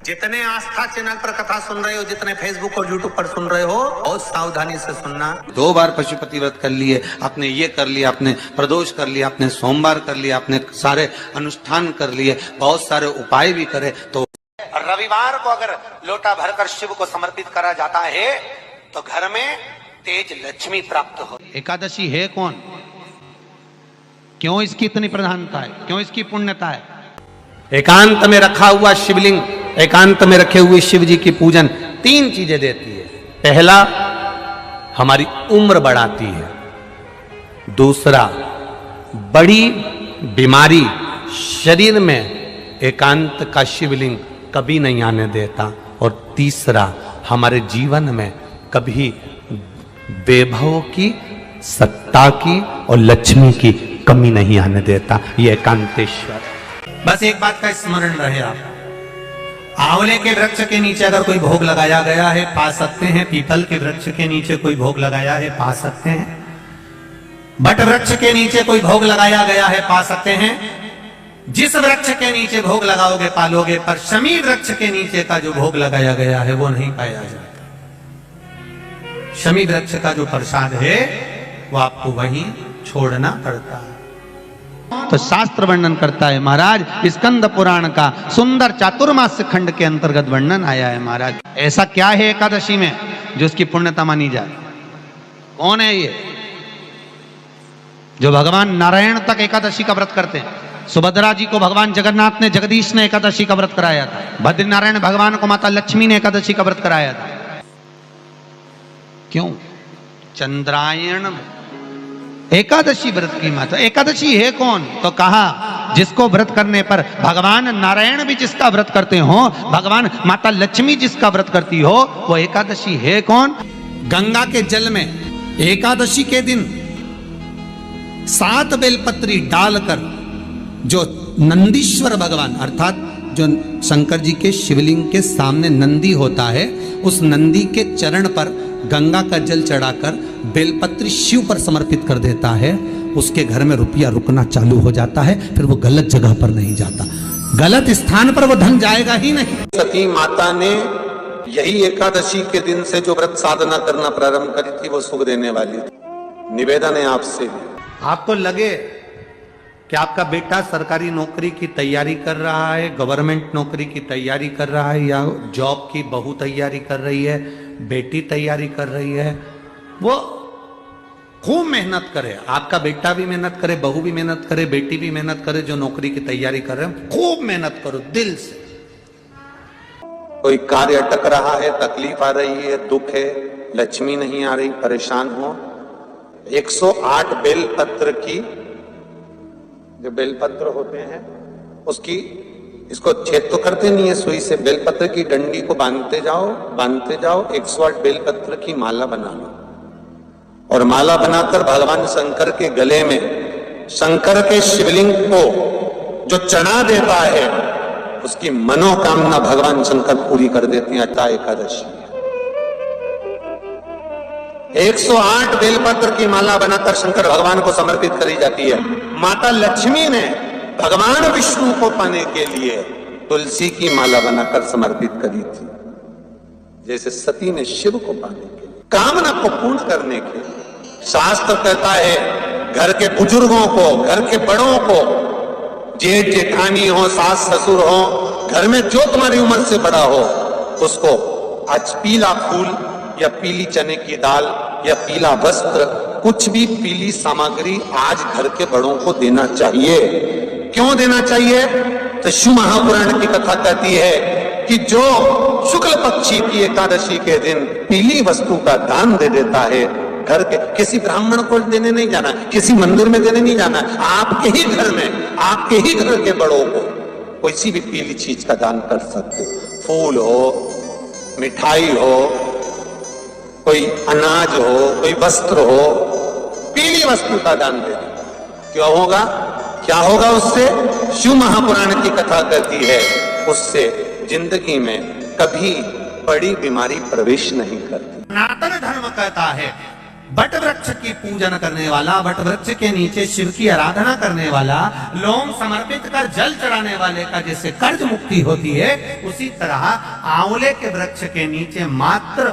जितने आस्था चैनल पर कथा सुन रहे हो, जितने फेसबुक और यूट्यूब पर सुन रहे हो, बहुत सावधानी से सुनना। 2 बार पशुपति व्रत कर लिए, आपने ये कर लिया, आपने प्रदोष कर लिया, आपने सोमवार कर लिया, आपने सारे अनुष्ठान कर लिए, बहुत सारे उपाय भी करे, तो रविवार को अगर लोटा भरकर शिव को समर्पित करा जाता है तो घर में तेज लक्ष्मी प्राप्त हो। एकादशी है कौन, क्यों इसकी इतनी प्रधानता है, क्यों इसकी पुण्यता है? एकांत में रखा हुआ शिवलिंग, एकांत में रखे हुए शिव जी की पूजन 3 चीजें देती है। पहला, हमारी उम्र बढ़ाती है। दूसरा, बड़ी बीमारी शरीर में एकांत का शिवलिंग कभी नहीं आने देता। और तीसरा, हमारे जीवन में कभी वैभव की, सत्ता की और लक्ष्मी की कमी नहीं आने देता। ये एकांतेश्वर। बस एक बात का स्मरण रहे, आप आंवले के वृक्ष के नीचे अगर कोई भोग लगाया गया है पा सकते हैं, पीपल के वृक्ष के नीचे कोई भोग लगाया है पा सकते हैं, बट वृक्ष के नीचे कोई भोग लगाया गया है पा सकते हैं। जिस वृक्ष के नीचे भोग लगाओगे पालोगे, पर शमी वृक्ष के नीचे का जो भोग लगाया गया है वो नहीं पाया जाता। शमी वृक्ष का जो प्रसाद है वो आपको वहीं छोड़ना पड़ता है। तो शास्त्र वर्णन करता है महाराज, स्कंद पुराण का सुंदर चातुर्मास्य खंड के अंतर्गत वर्णन आया है महाराज। ऐसा क्या है एकादशी में जो उसकी पुण्यता मानी जाए? कौन है ये जो भगवान नारायण तक एकादशी का व्रत करते हैं? सुभद्रा जी को भगवान जगन्नाथ ने, जगदीश ने एकादशी का व्रत कराया था। बद्रीनारायण भगवान को माता लक्ष्मी ने एकादशी का व्रत कराया था। क्यों? चंद्रायण एकादशी व्रत की माता। एकादशी है कौन? तो कहा जिसको व्रत करने पर भगवान नारायण भी जिसका व्रत करते हो, भगवान माता लक्ष्मी जिसका व्रत करती हो, वो एकादशी है कौन? गंगा के जल में एकादशी के दिन 7 बेलपत्री डालकर जो नंदीश्वर भगवान अर्थात जो शंकर जी के शिवलिंग के सामने नंदी होता है, उस नंदी के चरण पर गंगा का जल चढ़ाकर बेलपत्री शिव पर समर्पित कर देता है, उसके घर में रुपया रुकना चालू हो जाता है। फिर वो गलत जगह पर नहीं जाता, गलत स्थान पर वो धन जाएगा ही नहीं। सती माता ने यही एकादशी के दिन से जो व्रत साधना करना प्रारंभ करी थी, वो सुख देने वाली थी। निवेदन है आपसे, आपको लगे कि आपका बेटा सरकारी नौकरी की तैयारी कर रहा है, गवर्नमेंट नौकरी की तैयारी कर रहा है, या जॉब की बहू तैयारी कर रही है, बेटी तैयारी कर रही है, वो खूब मेहनत करे। आपका बेटा भी मेहनत करे, बहू भी मेहनत करे, बेटी भी मेहनत करे, जो नौकरी की तैयारी कर रहे हैं, खूब मेहनत करो दिल से। कोई कार्य अटक रहा है, तकलीफ आ रही है, दुख है, लक्ष्मी नहीं आ रही, परेशान हो, 108 बेलपत्र की, जो बेलपत्र होते हैं उसकी, इसको छेद तो करते नहीं है सुई से, बेलपत्र की डंडी को बांधते जाओ 108 बेलपत्र की माला बना लो, और माला बनाकर भगवान शंकर के गले में, शंकर के शिवलिंग को जो चढ़ा देता है, उसकी मनोकामना भगवान शंकर पूरी कर देते हैं। अतः एकादशी 108 बेलपत्र की माला बनाकर शंकर भगवान को समर्पित करी जाती है। माता लक्ष्मी ने भगवान विष्णु को पाने के लिए तुलसी की माला बनाकर समर्पित करी थी, जैसे सती ने शिव को पाने के लिए, कामना को पूर्ण करने के लिए। शास्त्र कहता है घर के बुजुर्गों को, घर के बड़ों को, जेठ जेठानी हो, सास ससुर हो, घर में जो तुम्हारी उम्र से बड़ा हो, उसको आज पीला फूल या पीली चने की दाल या पीला वस्त्र, कुछ भी पीली सामग्री आज घर के बड़ों को देना चाहिए। क्यों देना चाहिए? तो शिव महापुराण की कथा कहती है कि जो शुक्ल पक्षी की एकादशी के दिन पीली वस्तु का दान दे देता है, घर के किसी ब्राह्मण को देने नहीं जाना, किसी मंदिर में देने नहीं जाना, आपके ही घर में, आपके ही घर के बड़ों को कोई भी पीली चीज का दान कर सकते। फूल हो, मिठाई हो, कोई अनाज हो, कोई वस्त्र हो, पीली वस्तु का दान दे दो। क्यों होगा? क्या होगा उससे? शिव महापुराण की कथा कहती है उससे जिंदगी में कभी बड़ी बीमारी प्रवेश नहीं करती। सनातन धर्म कहता है वट वृक्ष की पूजन करने वाला, वट वृक्ष के नीचे शिव की आराधना करने वाला, लोम समर्पित कर जल चढ़ाने वाले का जैसे कर्ज मुक्ति होती है, उसी तरह आंवले के वृक्ष के नीचे मात्र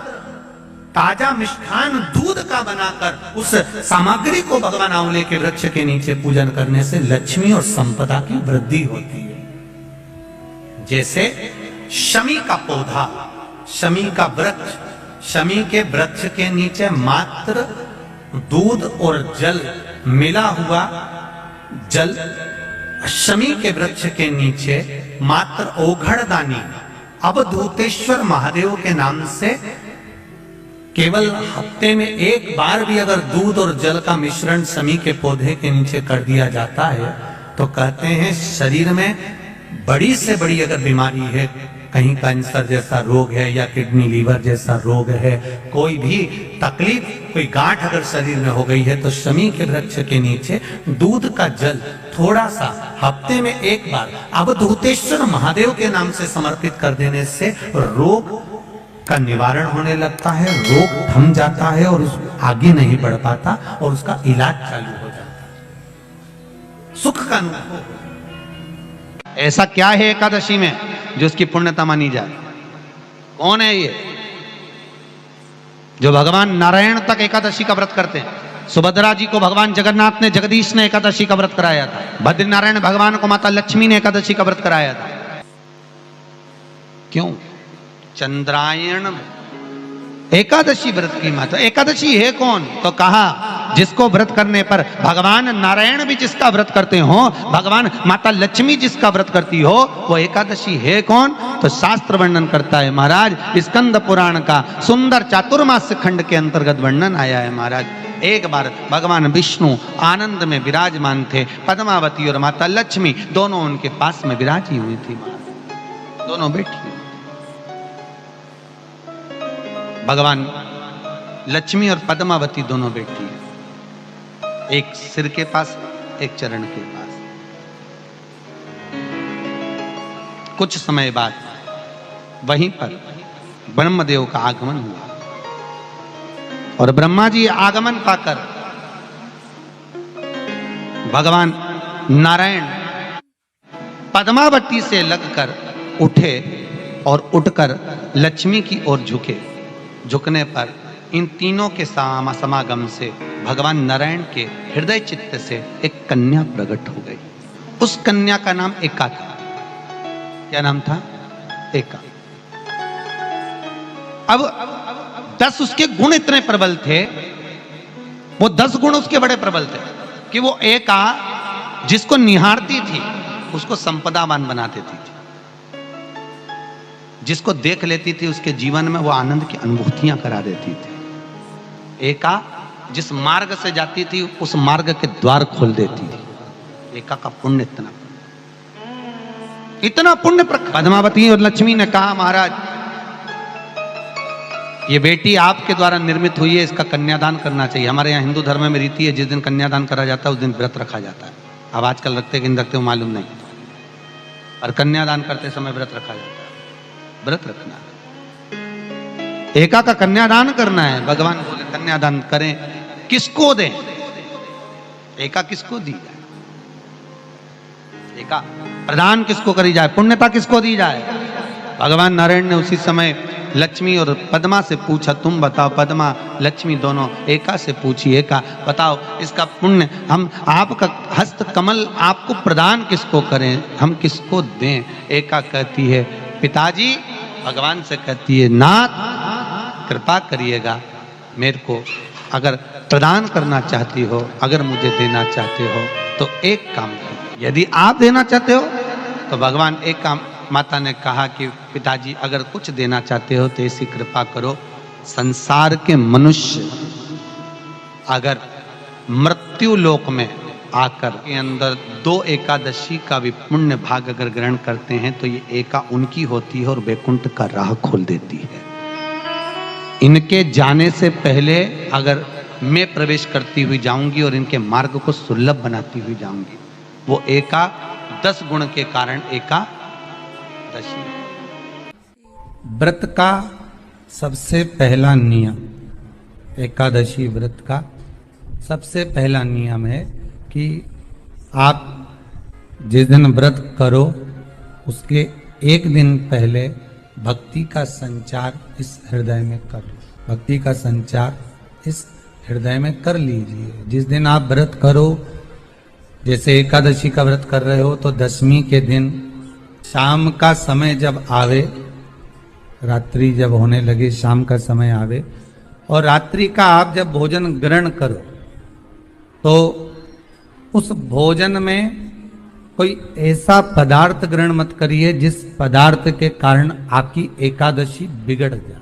ताजा मिष्ठान दूध का बनाकर उस सामग्री को भगवान आंवले के वृक्ष के नीचे पूजन करने से लक्ष्मी और संपदा की वृद्धि होती है। जैसे शमी का पौधा, शमी का वृक्ष, शमी के वृक्ष के नीचे मात्र दूध और जल मिला हुआ जल, शमी के वृक्ष के नीचे मात्र ओघड़दानी अवधूतेश्वर महादेव के नाम से केवल हफ्ते में एक बार भी अगर दूध और जल का मिश्रण शमी के पौधे के नीचे कर दिया जाता है तो कहते हैं शरीर में बड़ी से बड़ी अगर बीमारी है, कहीं कैंसर जैसा रोग है या किडनी लीवर जैसा रोग है, कोई भी तकलीफ, कोई गांठ अगर शरीर में हो गई है तो शमी के वृक्ष के नीचे दूध का जल थोड़ा सा हफ्ते में एक बार अवधूतेश्वर महादेव के नाम से समर्पित कर देने से रोग का निवारण होने लगता है, रोग थम जाता है और उस आगे नहीं बढ़ पाता और उसका इलाज चालू हो जाता है, सुख का अनुभव। ऐसा क्या है एकादशी में जो उसकी पुण्यता मानी जाए? कौन है ये जो भगवान नारायण तक एकादशी का व्रत करते हैं? सुभद्रा जी को भगवान जगन्नाथ ने, जगदीश ने एकादशी का व्रत कराया था। बद्रीनारायण भगवान को माता लक्ष्मी ने एकादशी का व्रत कराया था। क्यों? चंद्रायण एकादशी व्रत की माता। एकादशी है कौन? तो कहा जिसको व्रत करने पर भगवान नारायण भी जिसका व्रत करते हो, भगवान माता लक्ष्मी जिसका व्रत करती हो, वो एकादशी है कौन? तो शास्त्र वर्णन करता है महाराज, स्कंद पुराण का सुंदर चातुर्मास्य खंड के अंतर्गत वर्णन आया है महाराज। एक बार भगवान विष्णु आनंद में विराजमान थे, पद्मावती और माता लक्ष्मी दोनों उनके पास में विराजी हुई थी, दोनों बैठी। भगवान लक्ष्मी और पद्मावती दोनों बैठी है, एक सिर के पास, एक चरण के पास। कुछ समय बाद वहीं पर ब्रह्मदेव का आगमन हुआ और ब्रह्मा जी आगमन पाकर भगवान नारायण पद्मावती से लगकर उठे और उठकर लक्ष्मी की ओर झुके। झुकने पर इन तीनों के समागम से भगवान नारायण के हृदय चित्त से एक कन्या प्रकट हो गई। उस कन्या का नाम एका था। क्या नाम था? एका। अब 10 उसके गुण इतने प्रबल थे, वो 10 गुण उसके बड़े प्रबल थे कि वो एका जिसको निहारती थी उसको संपदावान बना देती थी, जिसको देख लेती थी उसके जीवन में वो आनंद की अनुभूतियां करा देती थी। एका जिस मार्ग से जाती थी उस मार्ग के द्वार खोल देती थी। एका का पुण्य इतना पुण्य। पद्मावती और लक्ष्मी ने कहा महाराज ये बेटी आपके द्वारा निर्मित हुई है, इसका कन्यादान करना चाहिए। हमारे यहाँ हिंदू धर्म में रीति है, जिस दिन कन्यादान करा जाता है उस दिन व्रत रखा जाता है। अब आजकल रखते कि नहीं रखते मालूम नहीं, और कन्यादान करते समय व्रत रखा जाता है। व्रत रखना, एका का कन्यादान करना है। भगवान बोले कन्यादान करें, किसको दें? एका किसको दी जाए? एका प्रदान किसको करी जाए? पुण्यता किसको दी जाए? भगवान नारायण ने उसी समय लक्ष्मी और पद्मा से पूछा, तुम बताओ। पद्मा लक्ष्मी दोनों एका से पूछी, एका बताओ इसका पुण्य, हम आपका हस्त कमल आपको प्रदान किसको करें, हम किसको दें? एका कहती है पिताजी, भगवान से कहती है नाथ कृपा करिएगा, मेरे को अगर प्रदान करना चाहती हो, अगर मुझे देना चाहते हो तो एक काम करो। यदि आप देना चाहते हो तो भगवान एक काम, माता ने कहा कि पिताजी अगर कुछ देना चाहते हो तो ऐसी कृपा करो, संसार के मनुष्य अगर मृत्यु लोक में आकर के अंदर 2 एकादशी का भी पुण्य भाग अगर ग्रहण करते हैं तो ये एका उनकी होती है और वैकुंठ का राह खोल देती है। इनके जाने से पहले अगर मैं प्रवेश करती हुई जाऊंगी और इनके मार्ग को सुलभ बनाती हुई जाऊंगी, वो एका 10 गुण के कारण एकादशी। व्रत का सबसे पहला नियम एकादशी व्रत का सबसे पहला नियम है कि आप जिस दिन व्रत करो उसके एक दिन पहले भक्ति का संचार इस हृदय में करो। भक्ति का संचार इस हृदय में कर लीजिए। जिस दिन आप व्रत करो, जैसे एकादशी का व्रत कर रहे हो तो दशमी के दिन शाम का समय जब आवे, रात्रि जब होने लगे, शाम का समय आवे और रात्रि का आप जब भोजन ग्रहण करो तो उस भोजन में कोई ऐसा पदार्थ ग्रहण मत करिए जिस पदार्थ के कारण आपकी एकादशी बिगड़ जाए।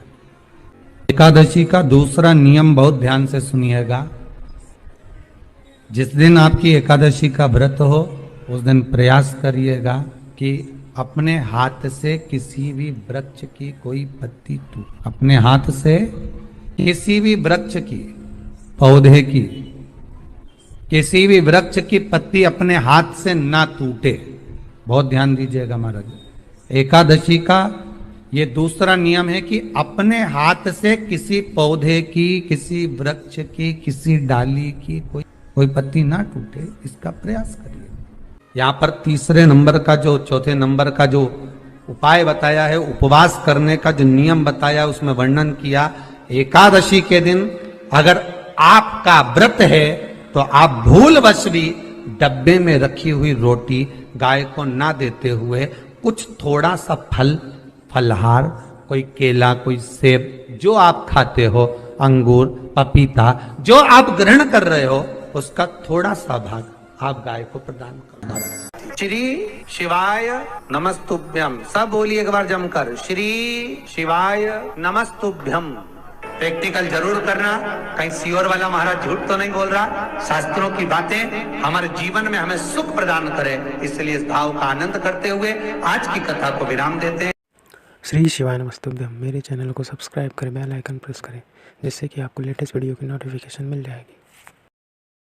एकादशी का दूसरा नियम बहुत ध्यान से सुनिएगा। जिस दिन आपकी एकादशी का व्रत हो उस दिन प्रयास करिएगा कि अपने हाथ से किसी भी वृक्ष की कोई पत्ती टूटे, अपने हाथ से किसी भी वृक्ष की, पौधे की, किसी भी वृक्ष की पत्ती अपने हाथ से ना टूटे। बहुत ध्यान दीजिएगा महाराज। एकादशी का ये दूसरा नियम है कि अपने हाथ से किसी पौधे की, किसी वृक्ष की, किसी डाली की कोई पत्ती ना टूटे, इसका प्रयास करिए। यहाँ पर तीसरे नंबर का जो, चौथे नंबर का जो उपाय बताया है, उपवास करने का जो नियम बताया, उसमें वर्णन किया एकादशी के दिन अगर आपका व्रत है तो आप भूलवश भी डब्बे में रखी हुई रोटी गाय को ना देते हुए कुछ थोड़ा सा फलहार, कोई केला, कोई सेब, जो आप खाते हो, अंगूर, पपीता, जो आप ग्रहण कर रहे हो उसका थोड़ा सा भाग आप गाय को प्रदान करो। श्री शिवाय नमस्तुभ्यम। सब बोलिए एक बार जमकर, श्री शिवाय नमस्तुभ्यम। प्रैक्टिकल जरूर करना, कहीं सियोर वाला महाराज झूठ तो नहीं बोल रहा। शास्त्रों की बातें हमारे जीवन में हमें सुख प्रदान करे, इसलिए इस भाव का आनंद करते हुए आज की कथा को विराम देते हैं। श्री शिवाय नमस्तुभ्यम। मेरे चैनल को सब्सक्राइब करें, बेल आइकन प्रेस करें, जिससे कि आपको लेटेस्ट वीडियो की नोटिफिकेशन मिल जाएगी।